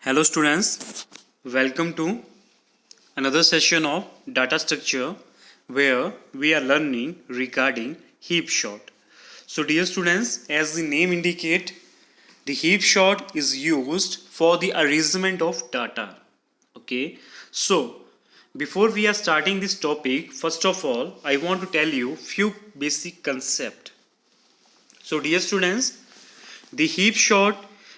Hello students, welcome to another session of data structure where we are learning regarding heap sort. So dear students, as the name indicate, the heap sort is used for the arrangement of data. Okay, so before we are starting this topic, first of all, I want to tell you few basic concept. So dear students, the heap sort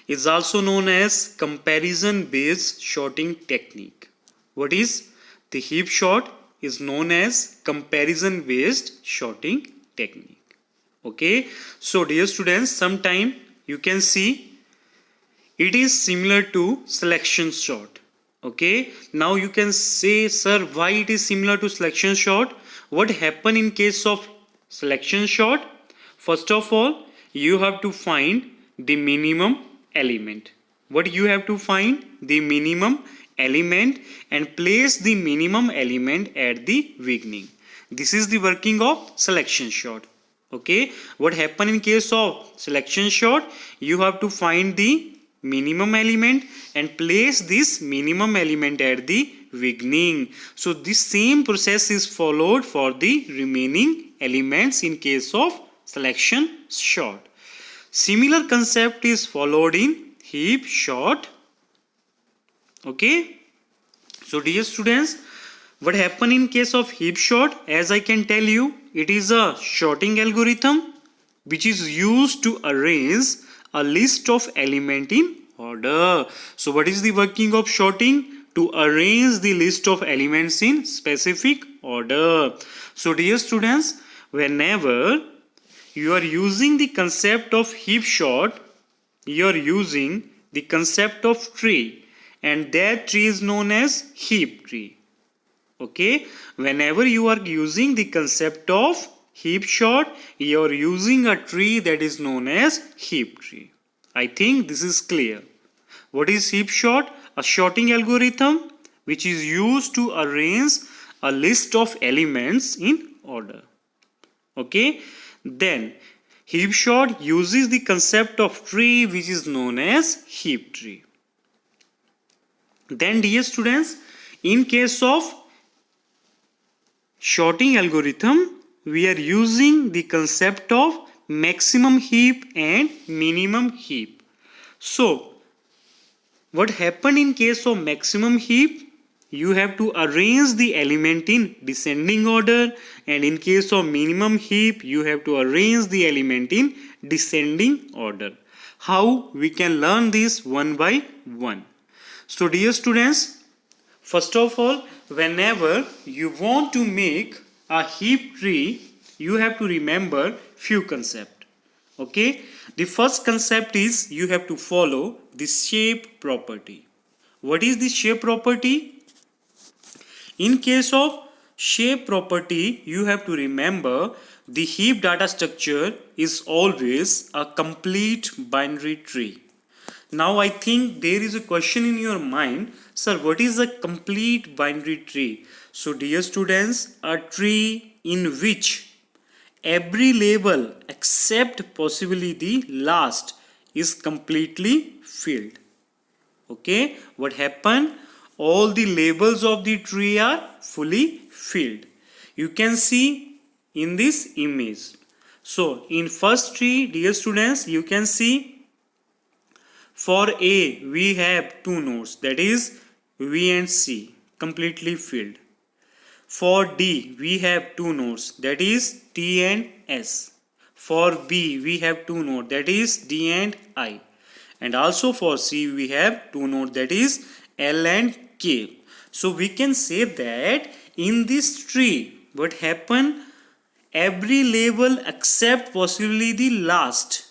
is also known as comparison based sorting technique. What is the heap sort? Is known as comparison based sorting technique. Okay, so dear students, sometime you can see it is similar to selection sort. Okay, now you can say, sir, why it is similar to selection sort? What happen in case of selection sort? First of all, you have to find the minimum element. What you have to find? The minimum element and place the minimum element at the beginning. This is the working of selection sort. Okay, what happen in case of selection sort? You have to find the minimum element and place this minimum element at the beginning. So this same process is followed for the remaining elements in case of selection sort. Similar concept is followed in heap sort. Okay, so dear students, what happen in case of heap sort? As I can tell you, it is a sorting algorithm which is used to arrange a list of element in order. So what is the working of sorting? To arrange the list of elements in specific order. So dear students, whenever you are using the concept of heap sort, you are using the concept of tree, and that tree is known as heap tree. Okay, whenever you are using the concept of heap sort, you are using a tree that is known as heap tree. I think this is clear. What is heap sort? A sorting algorithm which is used to arrange a list of elements in order. Okay, then heap sort uses the concept of tree which is known as heap tree. Then dear students, in case of sorting algorithm, we are using the concept of maximum heap and minimum heap. So what happened in case of maximum heap? You have to arrange the element in descending order, and in case of minimum heap, you have to arrange the element in descending order. How we can learn this one by one? So dear students, first of all, whenever you want to make a heap tree, you have to remember few concepts. Okay, the first concept is you have to follow the shape property. What is the shape property? In case of shape property, you have to remember the heap data structure is always a complete binary tree. Now I think there is a question in your mind, sir, what is a complete binary tree? So dear students, a tree in which every label except possibly the last is completely filled. Okay, what happened? All the labels of the tree are fully filled. You can see in this image. So in first tree, dear students, you can see for A we have two nodes, that is V and C, completely filled. For D we have two nodes, that is T and S. For B we have two nodes, that is D and I. And also for C we have two nodes, that is L and K. So we can say that in this tree, what happened? Every label except possibly the last,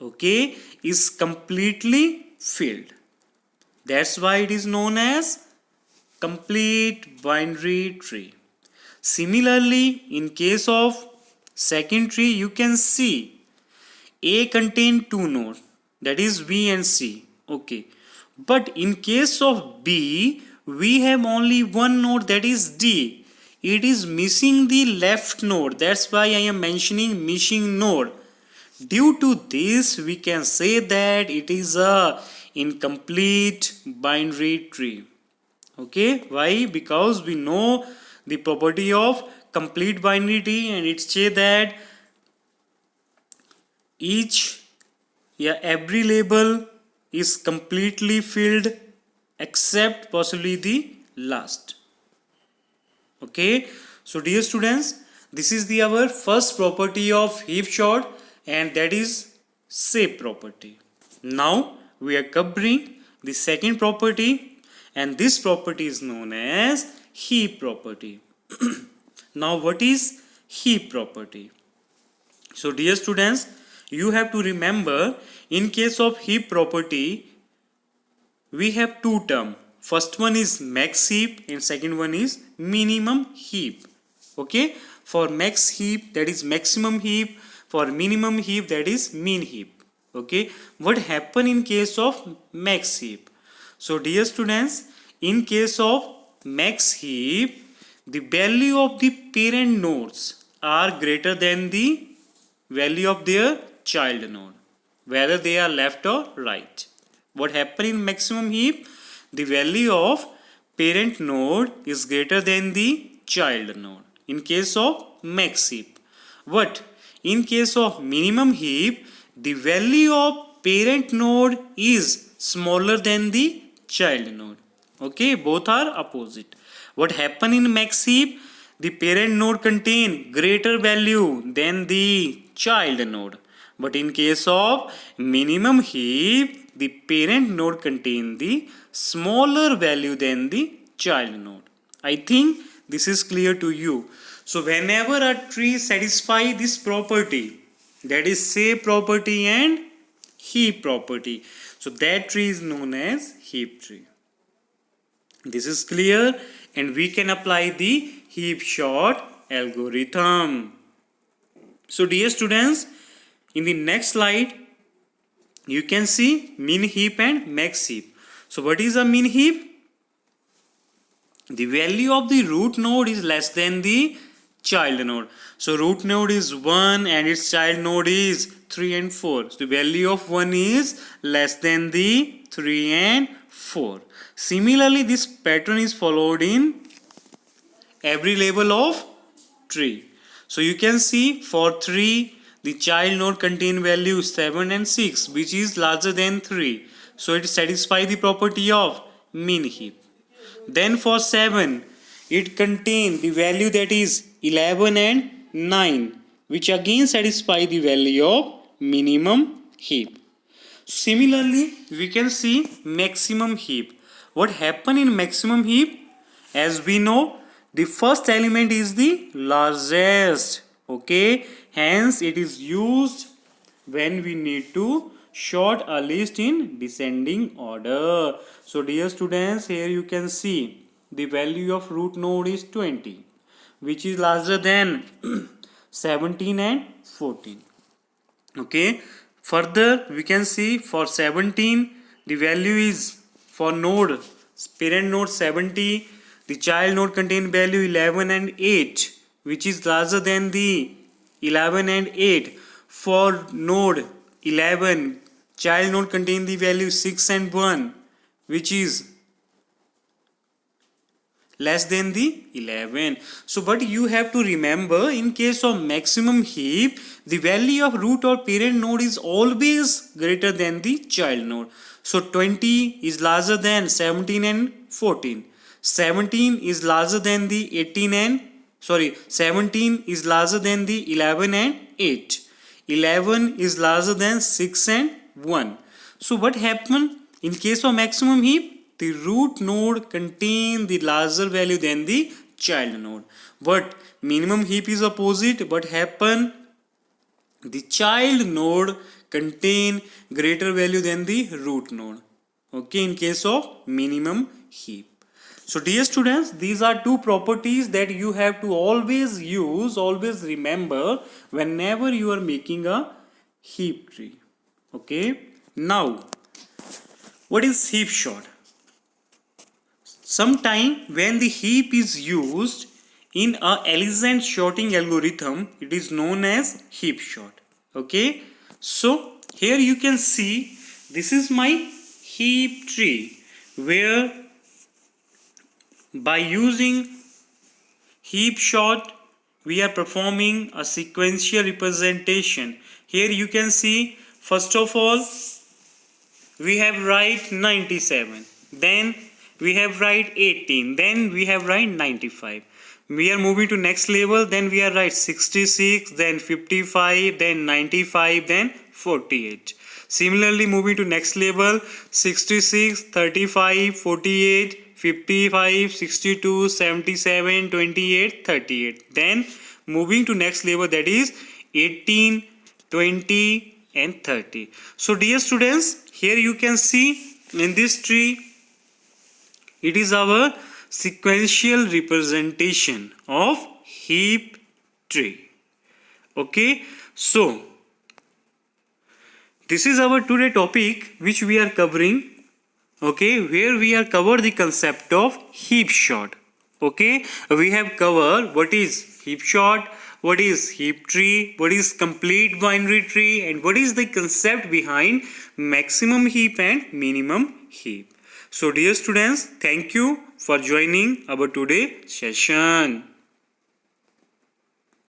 okay, is completely filled. That's why it is known as complete binary tree. Similarly, in case of second tree, you can see A contain two nodes, that is B and C. Okay, but in case of B, we have only one node, that is D. It is missing the left node. That's why I am mentioning missing node. Due to this, we can say that it is a in complete binary tree. Okay, why? Because we know the property of complete binary tree, and it says that every label is completely filled except possibly the last. Okay, so dear students, this is our first property of heap sort, and that is shape property. Now we are covering the second property, and this property is known as heap property. Now what is heap property? So dear students, you have to remember, in case of heap property we have two terms. First one is max heap and second one is minimum heap. Okay, for max heap that is maximum heap, for minimum heap that is mean heap. Okay, what happen in case of max heap? So dear students, in case of max heap, the value of the parent nodes are greater than the value of their child node, whether they are left or right. What happen in maximum heap? The value of parent node is greater than the child node in case of max heap. But in case of minimum heap, the value of parent node is smaller than the child node. Okay, both are opposite. What happen in max heap? The parent node contain greater value than the child node. But in case of minimum heap, the parent node contain the smaller value than the child node. I think this is clear to you. So whenever a tree satisfies this property, that is shape property and heap property, so that tree is known as heap tree. This is clear, and we can apply the heap sort algorithm. So dear students, in the next slide you can see min heap and max heap. So what is a min heap? The value of the root node is less than the child node. So root node is 1 and its child node is 3 and 4. So the value of 1 is less than the 3 and 4. Similarly, this pattern is followed in every label of tree. So you can see for 3, the child node contain value 7 and 6, which is larger than 3. So it satisfies the property of min heap. Then for 7, it contains the value that is 11 and 9, which again satisfy the value of minimum heap. Similarly, we can see maximum heap. What happen in maximum heap? As we know, the first element is the largest. Okay, hence it is used when we need to sort a list in descending order. So dear students, here you can see the value of root node is 20, which is larger than 17 and 14. Okay, further we can see for 17 the value is for node parent node 70, the child node contain value 11 and 8, which is larger than the 11 and 8. For node 11, child node contain the value 6 and 1, which is less than the 11. So but you have to remember, in case of maximum heap, the value of root or parent node is always greater than the child node. So 20 is larger than 17 and 14. 17 is larger than the 17 is larger than the 11 and 8. 11 is larger than 6 and 1. So what happened in case of maximum heap? The root node contain the larger value than the child node. But minimum heap is opposite. What happen? The child node contain greater value than the root node. Okay, in case of minimum heap. So dear students, these are two properties that you have to always use, always remember whenever you are making a heap tree. Okay. Now, what is heap sort? Sometime when the heap is used in a elegant sorting algorithm, it is known as heap sort. Okay. So here you can see this is my heap tree, where by using heap sort we are performing a sequential representation. Here you can see, first of all we have write 97, then we have write 18, then we have write 95. We are moving to next level, then we are write 66, then 55, then 95, then 48. Similarly moving to next level, 66, 35, 48, 55, 62, 77, 28, 38. Then moving to next level, that is 18, 20 and 30. So dear students, here you can see in this tree, it is our sequential representation of heap tree. Okay, so this is our today topic which we are covering. Okay, where we are covered the concept of heap sort. Okay, we have covered what is heap sort, what is heap tree, what is complete binary tree, and what is the concept behind maximum heap and minimum heap. So dear students, thank you for joining our today session.